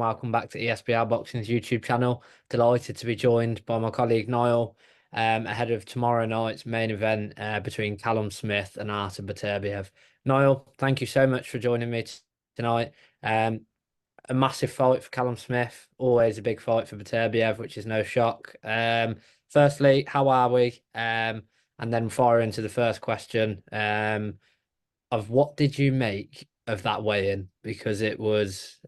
welcome back to ESBR Boxing's YouTube channel. Delighted to be joined by my colleague Niall ahead of tomorrow night's main event between Callum Smith and Artur Beterbiev. Niall, thank you so much for joining me tonight. A massive fight for Callum Smith, always a big fight for Beterbiev, which is no shock. Firstly, how are we? And then fire into the first question of what did you make of that weigh-in, because it was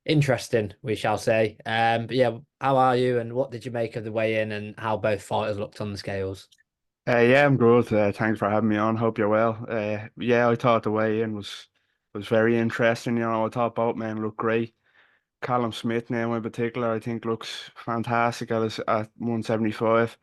interesting, we shall say. But yeah, how are you and what did you make of the weigh-in and how both fighters looked on the scales? Yeah, I'm good. Thanks for having me on. Hope you're well. Yeah, I thought the weigh-in was very interesting. I thought both men looked great. Callum Smith now in particular, I think looks fantastic at 175.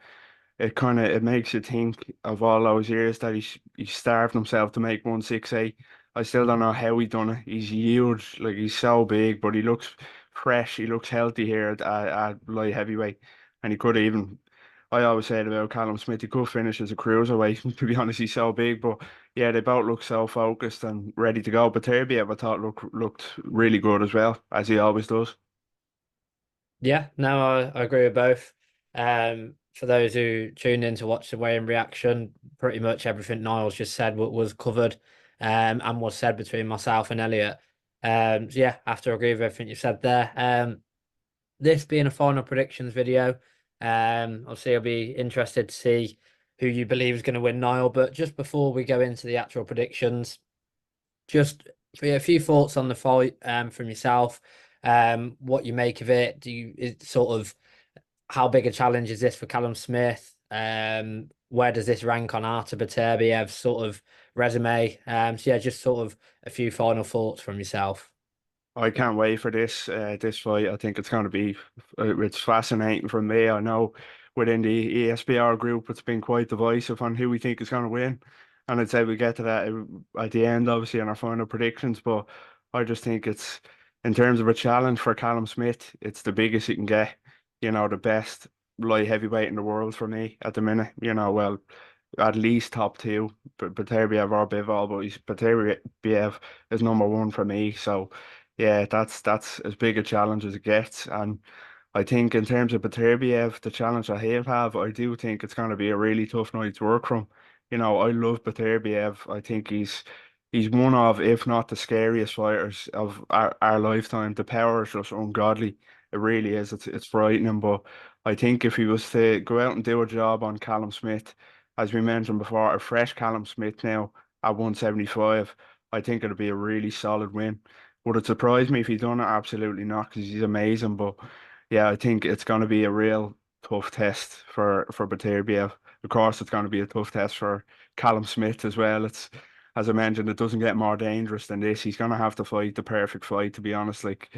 It makes you think of all those years that he starved himself to make 168. I still don't know how he done it. He's huge, like he's so big, but he looks fresh. He looks healthy here at light heavyweight, and he could even. I always said about Callum Smith, he could finish as a cruiserweight. To be honest, he's so big, but yeah, they both look so focused and ready to go. But Beterbiev, I thought looked really good as well, as he always does. Yeah, no, I agree with both. For those who tuned in to watch the weigh-in reaction, pretty much everything Niles just said was covered and was said between myself and Elliot. So yeah, I have to agree with everything you said there. This being a final predictions video, obviously I'll be interested to see who you believe is going to win, Niall. But just before we go into the actual predictions, just a few thoughts on the fight from yourself. What you make of it? It's sort of how big a challenge is this for Callum Smith? Where does this rank on Artur Beterbiev's sort of resume? So yeah, just sort of a few final thoughts from yourself. I can't wait for this fight. I think it's going to be it's fascinating for me. I know within the ESPR group, it's been quite divisive on who we think is going to win, and I'd say we get to that at the end, obviously, in our final predictions. But I just think it's in terms of a challenge for Callum Smith, it's the biggest you can get. The best light heavyweight in the world for me at the minute. Well, at least top two, but Beterbiev or Bivol, but Beterbiev is number one for me. So yeah, that's as big a challenge as it gets. And I think in terms of Beterbiev, the challenge that he'll have, I do think it's going to be a really tough night to work from. I love Beterbiev. I think he's one of, if not the scariest fighters of our lifetime. The power is just ungodly. It really is. It's frightening. But I think if he was to go out and do a job on Callum Smith, as we mentioned before, a fresh Callum Smith now at 175, I think it'd be a really solid win. Would it surprise me if he done it? Absolutely not, because he's amazing. But yeah, I think it's going to be a real tough test for Beterbiev. Of course, it's going to be a tough test for Callum Smith as well. It's as I mentioned, it doesn't get more dangerous than this. He's going to have to fight the perfect fight, to be honest. Like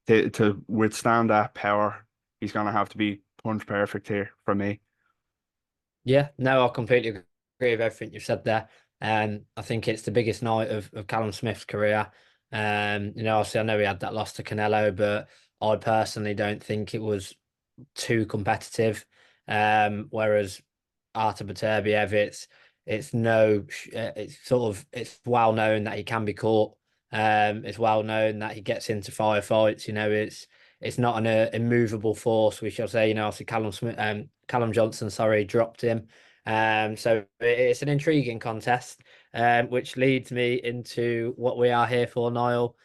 to withstand that power, he's going to have to be punch perfect here for me. Yeah, no, I completely agree with everything you've said there. I think it's the biggest night of Callum Smith's career. Obviously I know he had that loss to Canelo, but I personally don't think it was too competitive. Whereas Artur Beterbiev, it's no, it's sort of it's well known that he can be caught. It's well known that he gets into firefights. It's not an immovable force, we shall say. Obviously Callum Smith, Callum Johnson, sorry, dropped him. So it's an intriguing contest, which leads me into what we are here for, Niall.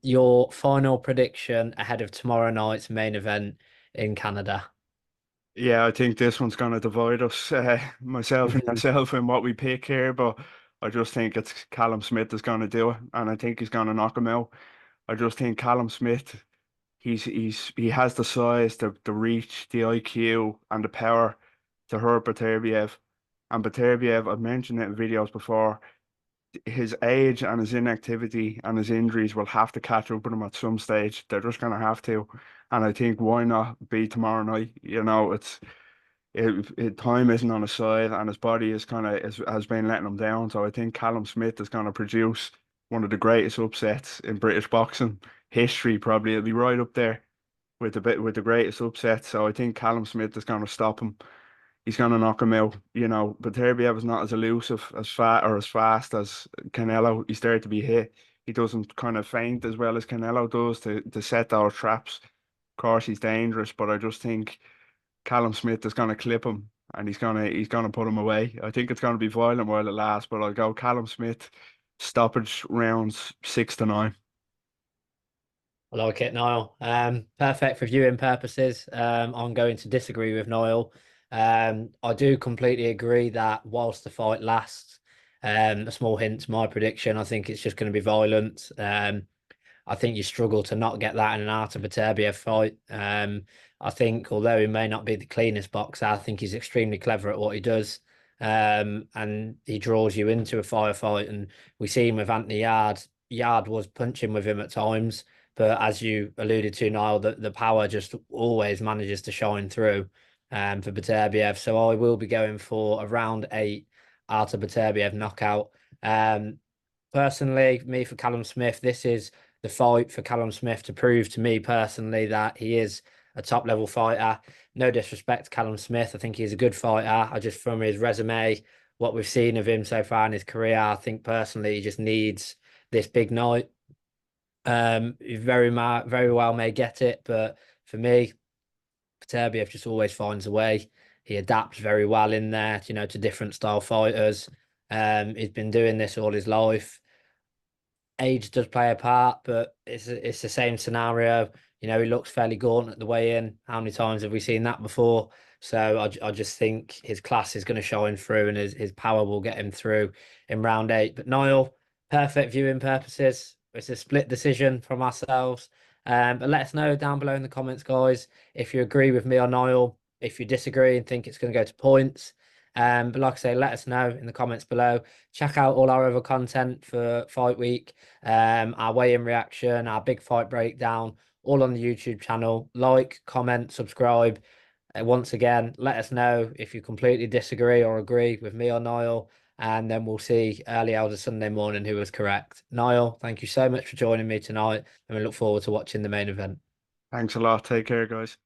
Your final prediction ahead of tomorrow night's main event in Canada. Yeah, I think this one's going to divide us, myself and yourself, in what we pick here. But I just think it's Callum Smith is going to do it, and I think he's going to knock him out. I just think Callum Smith, he has the size, the reach, the IQ, and the power to hurt Beterbiev. And Beterbiev, I've mentioned it in videos before, his age and his inactivity and his injuries will have to catch up with him at some stage. They're just going to have to. And I think why not be tomorrow night? Time isn't on his side, and his body is has been letting him down. So I think Callum Smith is going to produce one of the greatest upsets in British boxing history. Probably it'll be right up there with the greatest upsets. So I think Callum Smith is going to stop him. He's going to knock him out. But Beterbiev is not as elusive, as fat or as fast as Canelo. He's there to be hit. he doesn't kind of feint as well as Canelo does to set those traps. Of course, he's dangerous, but I just think Callum Smith is going to clip him and he's gonna put him away. I think it's going to be violent while it lasts, but I'll go Callum Smith stoppage rounds 6 to 9. I like it, Niall. Perfect for viewing purposes. I'm going to disagree with Niall. I do completely agree that whilst the fight lasts, a small hint to my prediction, I think it's just going to be violent. I think you struggle to not get that in an Artur Beterbiev fight. I think although he may not be the cleanest boxer, I think he's extremely clever at what he does. And he draws you into a firefight. And we see him with Anthony Yard. Yard was punching with him at times, but as you alluded to, Niall, the power just always manages to shine through for Beterbiev. So I will be going for a round 8 Artur Beterbiev knockout. Personally, me for Callum Smith, this is the fight for Callum Smith to prove to me personally that he is a top level fighter. No disrespect to Callum Smith. I think he's a good fighter. I just, from his resume, what we've seen of him so far in his career, I think personally he just needs this big night. He very well may get it, but for me, Beterbiev just always finds a way. He adapts very well in there, to different style fighters. He's been doing this all his life. Age does play a part, but it's the same scenario. He looks fairly gaunt at the weigh-in. How many times have we seen that before? So I just think his class is going to shine through, and his power will get him through in round 8. But Niall, perfect viewing purposes. It's a split decision from ourselves. But let us know down below in the comments, guys, if you agree with me or Niall, if you disagree and think it's going to go to points. But like I say, let us know in the comments below. Check out all our other content for fight week, our weigh-in reaction, our big fight breakdown, all on the YouTube channel. Like, comment, subscribe. Once again, let us know if you completely disagree or agree with me or Niall, and then we'll see early hours of Sunday morning who was correct. Niall, thank you so much for joining me tonight, and we look forward to watching the main event. Thanks a lot. Take care, guys.